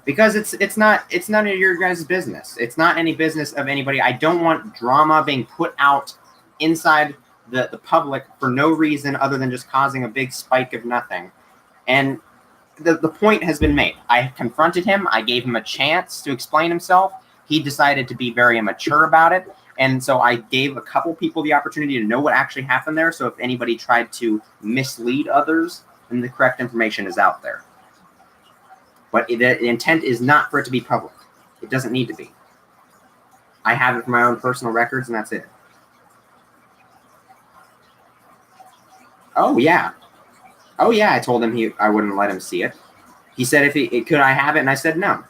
Because it's none of your guys' business. It's not any business of anybody. I don't want drama being put out inside the public for no reason other than just causing a big spike of nothing. And the point has been made. I confronted him. I gave him a chance to explain himself. He decided to be very immature about it. And so I gave a couple people the opportunity to know what actually happened there. So if anybody tried to mislead others, then the correct information is out there. But the intent is not for it to be public. It doesn't need to be. I have it for my own personal records, and that's it. Oh, yeah. Oh, yeah, I told him I wouldn't let him see it. He said, could I have it? And I said, no.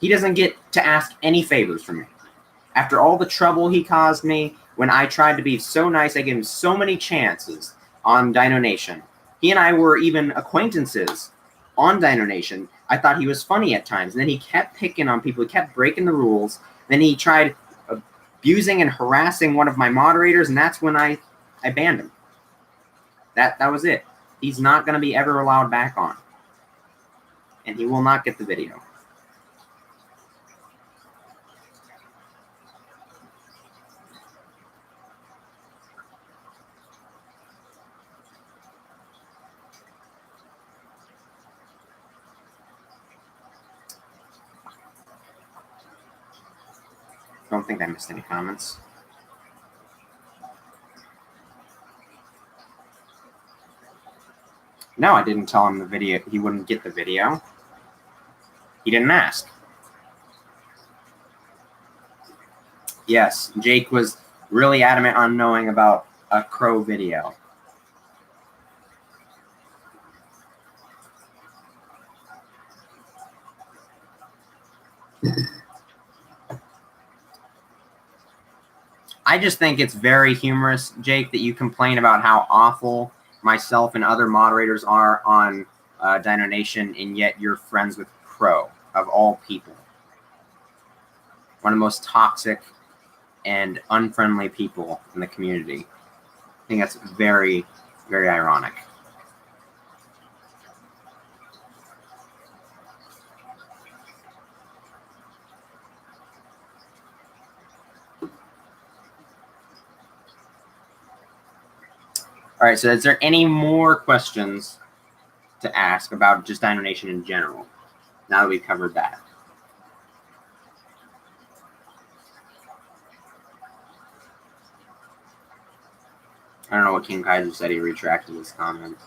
He doesn't get to ask any favors from me. After all the trouble he caused me, when I tried to be so nice, I gave him so many chances on Dino Nation. He and I were even acquaintances on Dino Nation. I thought he was funny at times. And then he kept picking on people. He kept breaking the rules. Then he tried abusing and harassing one of my moderators, and that's when I banned him. That was it. He's not going to be ever allowed back on. And he will not get the video. Don't think I missed any comments. No, I didn't tell him the video. He wouldn't get the video. He didn't ask. Yes, Jake was really adamant on knowing about a Crow video. I just think it's very humorous, Jake, that you complain about how awful myself and other moderators are on Dino Nation, and yet you're friends with Crow, of all people. One of the most toxic and unfriendly people in the community. I think that's very, very ironic. All right, so is there any more questions to ask about just Dino Nation in general, now that we've covered that? I don't know what King Kaiser said. He retracted his comment.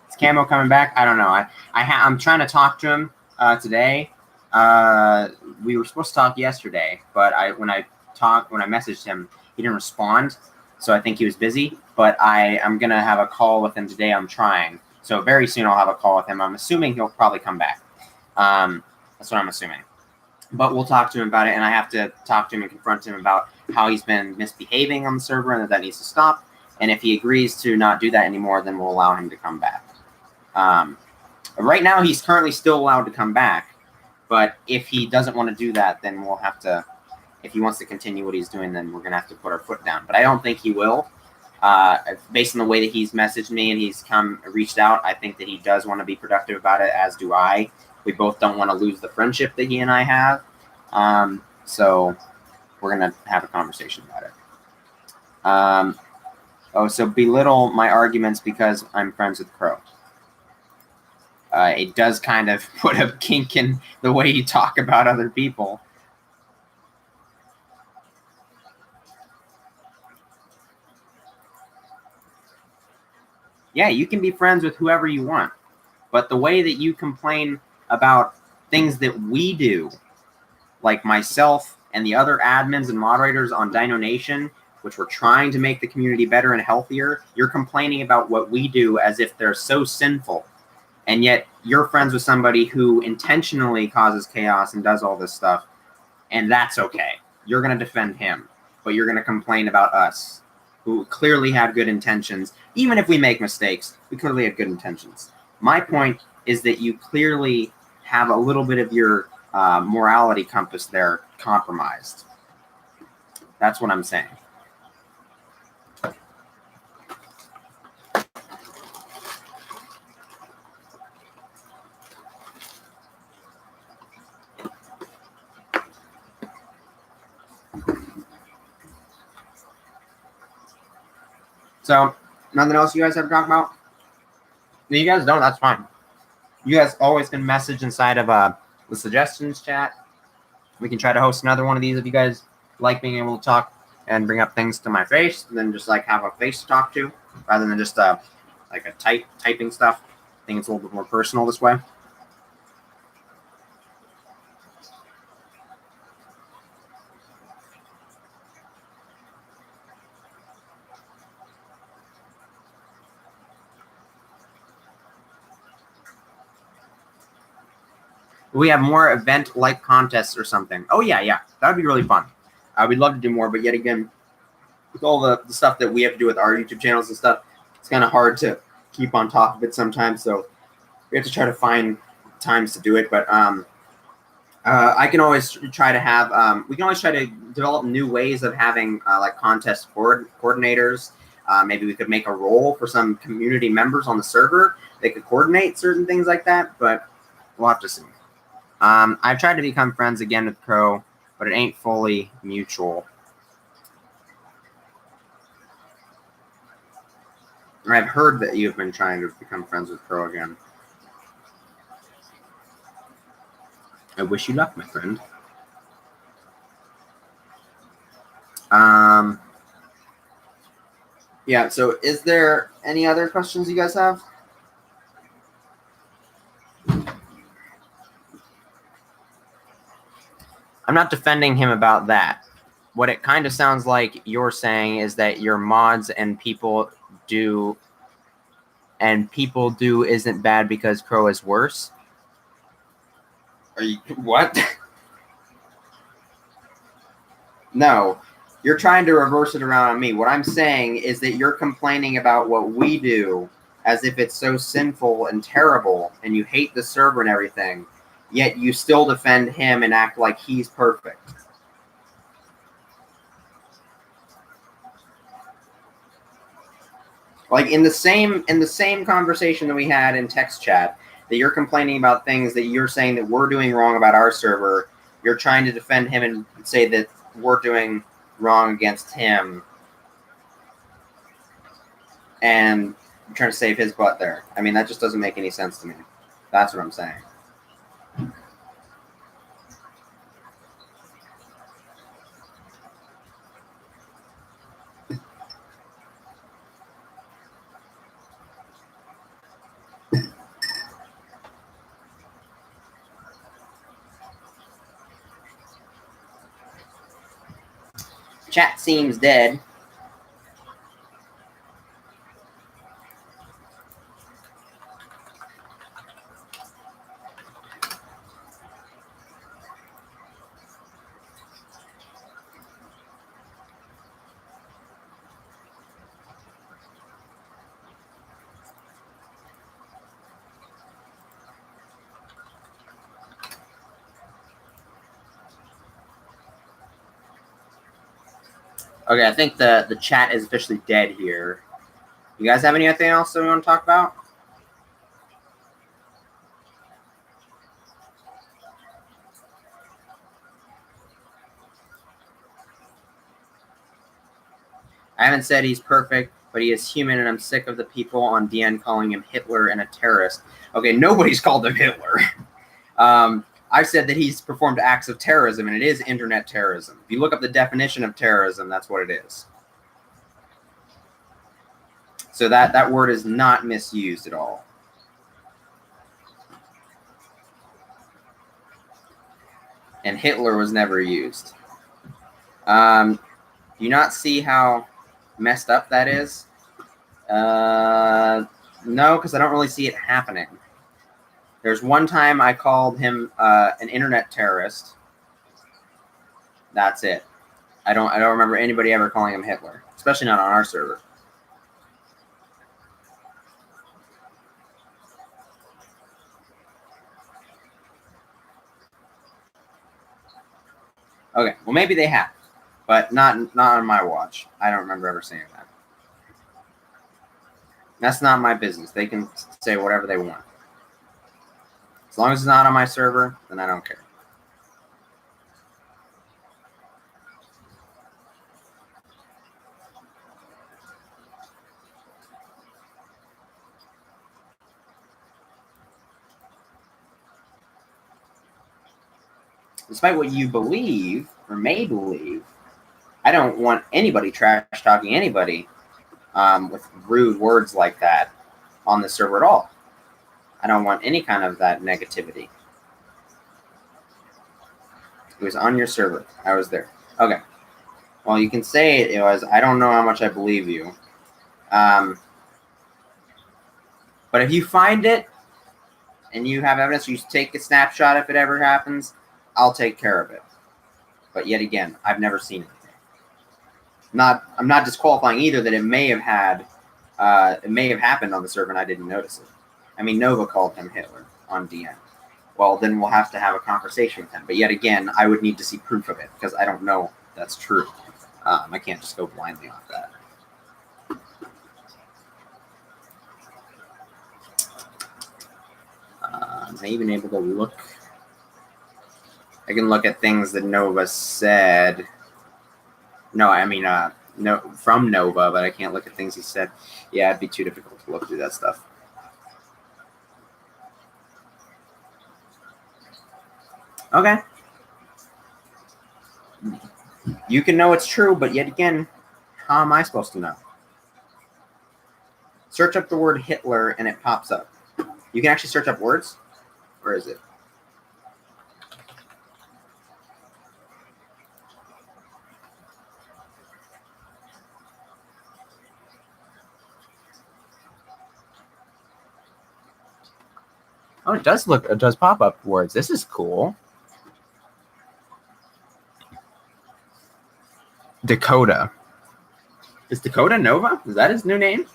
Is Camo coming back? I don't know. I'm trying to talk to him today. We were supposed to talk yesterday, but when I messaged him, he didn't respond. So I think he was busy. But I'm gonna have a call with him today. I'm trying. So very soon I'll have a call with him. I'm assuming he'll probably come back. That's what I'm assuming. But we'll talk to him about it, and I have to talk to him and confront him about how he's been misbehaving on the server and that needs to stop. And if he agrees to not do that anymore, then we'll allow him to come back. Right now, he's currently still allowed to come back. But if he doesn't want to do that, then we'll have to, if he wants to continue what he's doing, then we're going to have to put our foot down. But I don't think he will. Based on the way that he's messaged me and he's reached out, I think that he does want to be productive about it, as do I. We both don't want to lose the friendship that he and I have. So we're going to have a conversation about it. So belittle my arguments because I'm friends with Crow. It does kind of put a kink in the way you talk about other people. Yeah, you can be friends with whoever you want. But the way that you complain about things that we do, like myself and the other admins and moderators on Dino Nation, which we're trying to make the community better and healthier, you're complaining about what we do as if they're so sinful. And yet you're friends with somebody who intentionally causes chaos and does all this stuff, and that's okay. You're going to defend him, but you're going to complain about us, who clearly have good intentions. Even if we make mistakes, we clearly have good intentions. My point is that you clearly have a little bit of your morality compass there compromised. That's what I'm saying. So, nothing else you guys have to talk about? No, you guys don't, that's fine. You guys always can message inside of the suggestions chat. We can try to host another one of these if you guys like being able to talk and bring up things to my face, and then just like have a face to talk to, rather than just like a typing stuff. I think it's a little bit more personal this way. We have more event-like contests or something. Oh, yeah. That would be really fun. We'd love to do more, but yet again, with all the stuff that we have to do with our YouTube channels and stuff, it's kind of hard to keep on top of it sometimes, so we have to try to find times to do it. But I can always try to have, we can always try to develop new ways of having like contest coordinators. Maybe we could make a role for some community members on the server. They could coordinate certain things like that, but we'll have to see. I've tried to become friends again with Crow, but it ain't fully mutual. I've heard that you've been trying to become friends with Crow again. I wish you luck, my friend. Yeah, so is there any other questions you guys have? I'm not defending him about that, what it kind of sounds like you're saying is that your mods and people do isn't bad because Crow is worse. Are you what? No, you're trying to reverse it around on me. What I'm saying is that you're complaining about what we do as if it's so sinful and terrible, and you hate the server and everything, yet you still defend him and act like he's perfect. Like in the same conversation that we had in text chat, that you're complaining about things that you're saying that we're doing wrong about our server, you're trying to defend him and say that we're doing wrong against him, and I'm trying to save his butt there. I mean, that just doesn't make any sense to me. That's what I'm saying. Chat seems dead. Okay, I think the chat is officially dead here. You guys have anything else that we want to talk about? I haven't said he's perfect, but he is human, and I'm sick of the people on DN calling him Hitler and a terrorist. Okay, nobody's called him Hitler. I've said that he's performed acts of terrorism, and it is internet terrorism. If you look up the definition of terrorism, that's what it is. So that word is not misused at all. And Hitler was never used. Do you not see how messed up that is? No, because I don't really see it happening. There's one time I called him an internet terrorist. That's it. I don't remember anybody ever calling him Hitler, especially not on our server. Okay, well maybe they have, but not on my watch. I don't remember ever saying that. That's not my business. They can say whatever they want. As long as it's not on my server, then I don't care. Despite what you believe or may believe, I don't want anybody trash talking anybody with rude words like that on the server at all. I don't want any kind of that negativity. It was on your server. I was there. Okay. Well, you can say it was, I don't know how much I believe you. But if you find it and you have evidence, you take a snapshot if it ever happens, I'll take care of it. But yet again, I've never seen it. I'm not disqualifying either that it may have happened on the server and I didn't notice it. I mean, Nova called him Hitler on DN. Well, then we'll have to have a conversation with him. But yet again, I would need to see proof of it because I don't know if that's true. I can't just go blindly off that. Am I even able to look? I can look at things that Nova said. No, I mean, no, from Nova, but I can't look at things he said. Yeah, it'd be too difficult to look through that stuff. Okay. You can know it's true, but yet again, how am I supposed to know? Search up the word Hitler and it pops up. You can actually search up words? Where is it? Oh, it does pop up words. This is cool. Dakota. Is Dakota Nova? Is that his new name?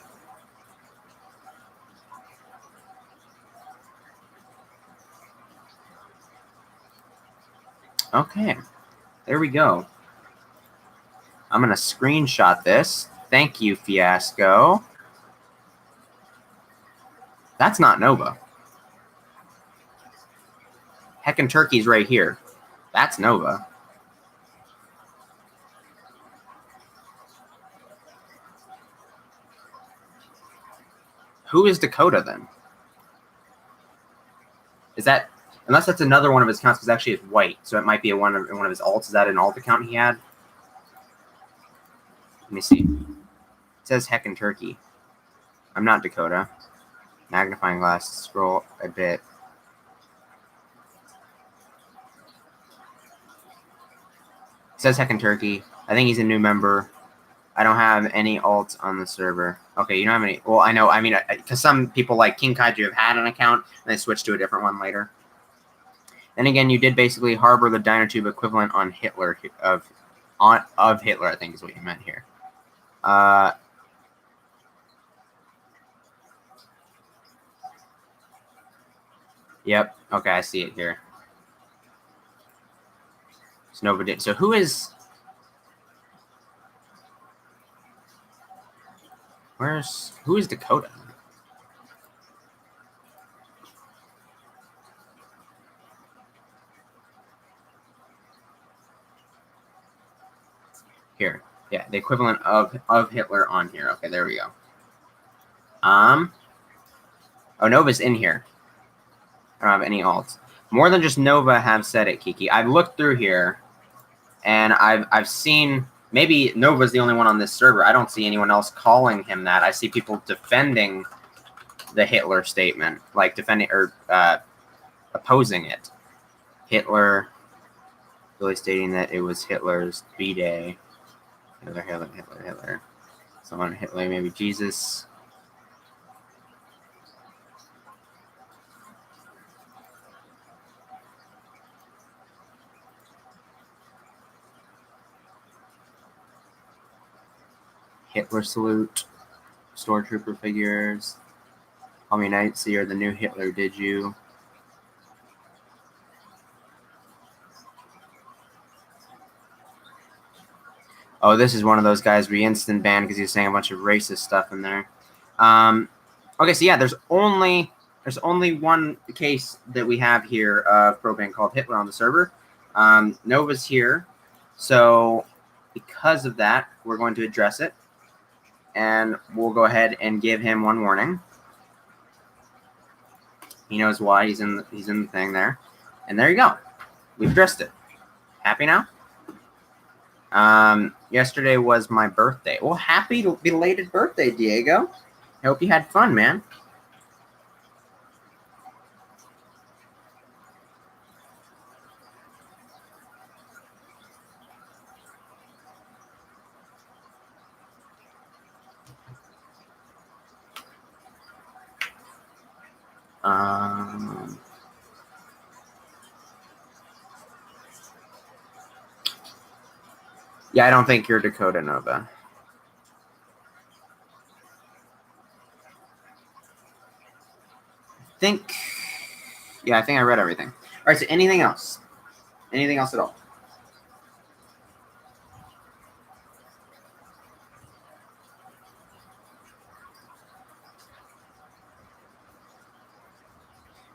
Okay. There we go. I'm going to screenshot this. Thank you, Fiasco. That's not Nova. Heckin' Turkey's right here. That's Nova. Who is Dakota then? Is that, unless that's another one of his accounts, because actually it's white, so it might be one of his alts. Is that an alt account he had? Let me see. It says Heckin' Turkey. I'm not Dakota. Magnifying glass. Scroll a bit. It says Heckin' Turkey. I think he's a new member. I don't have any alts on the server. Okay, you don't have any. Well, I know. I mean, because some people like King Kaiju have had an account and they switched to a different one later. Then again, you did basically harbor the Dynotube equivalent on Hitler of Hitler. I think is what you meant here. Yep. Okay, I see it here. It's Nova did. So who is? Who is Dakota? Here. Yeah, the equivalent of Hitler on here. Okay, there we go. Oh, Nova's in here. I don't have any alts. More than just Nova have said it, Kiki. I've looked through here, and I've seen maybe Nova's the only one on this server. I don't see anyone else calling him that. I see people defending the Hitler statement, like defending or opposing it. Hitler really stating that it was Hitler's B-Day. Hitler. Someone Hitler, maybe Jesus. Hitler salute. Stormtrooper figures. Call me Night, you're the new Hitler, did you? Oh, this is one of those guys we instant banned because he was saying a bunch of racist stuff in there. Okay, so yeah, there's only one case that we have here of propane called Hitler on the server. Nova's here, so because of that, we're going to address it, and we'll go ahead and give him one warning. He knows why he's in the thing there, and there you go. We've addressed it. Happy now? Yesterday was my birthday. Well, happy belated birthday, Diego. I hope you had fun, man. Yeah, I don't think you're Dakota Nova. I think I read everything. All right, so anything else? Anything else at all?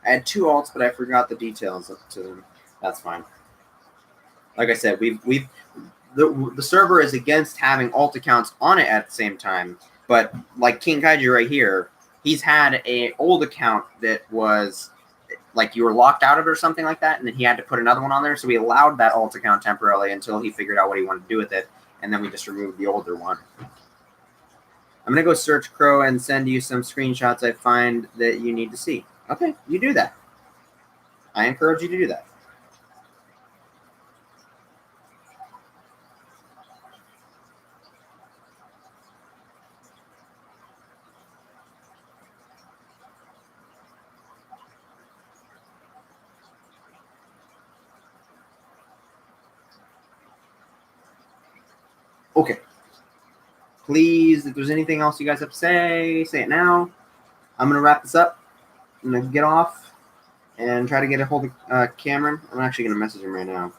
I had 2 alts, but I forgot the details to them. That's fine. Like I said, the server is against having alt accounts on it at the same time. But like King Kaiju right here, he's had an old account that was like you were locked out of it or something like that, and then he had to put another one on there. So we allowed that alt account temporarily until he figured out what he wanted to do with it, and then we just removed the older one. I'm going to go search Crow and send you some screenshots I find that you need to see. Okay, you do that. I encourage you to do that. Okay. Please, if there's anything else you guys have to say it now. I'm going to wrap this up. I'm going to get off and try to get a hold of Cameron. I'm actually going to message him right now.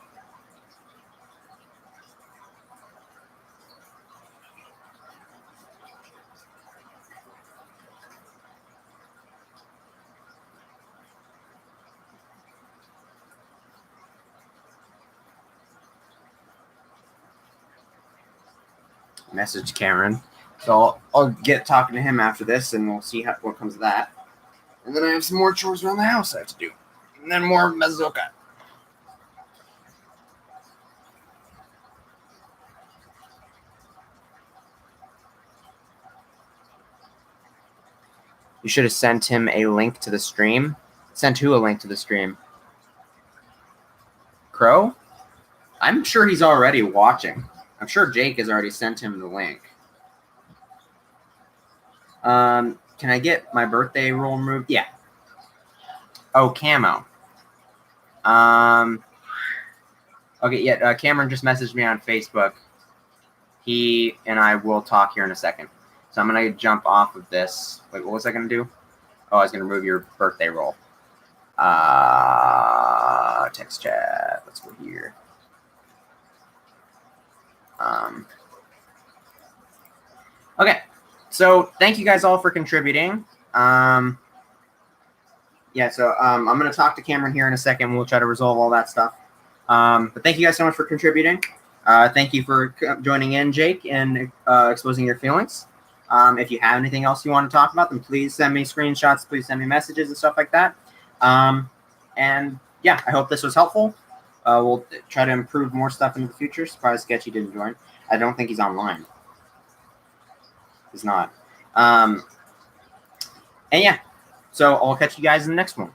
Message Cameron. So I'll get talking to him after this, and we'll see what comes of that. And then I have some more chores around the house I have to do. And then more Mazuka. You should have sent him a link to the stream. Sent who a link to the stream? Crow? I'm sure he's already watching. I'm sure Jake has already sent him the link. Can I get my birthday roll removed? Yeah. Oh, camo. Okay, yeah, Cameron just messaged me on Facebook. He and I will talk here in a second. So I'm going to jump off of this. Wait, what was I going to do? Oh, I was going to remove your birthday roll. Text chat. Let's go here. Okay. So thank you guys all for contributing. Yeah, so I'm going to talk to Cameron here in a second. We'll try to resolve all that stuff. But thank you guys so much for contributing. Thank you for joining in, Jake, and exposing your feelings. If you have anything else you want to talk about, then please send me screenshots. Please send me messages and stuff like that. And yeah, I hope this was helpful. We'll try to improve more stuff in the future. Surprised Sketchy didn't join. I don't think he's online. He's not. And yeah, so I'll catch you guys in the next one.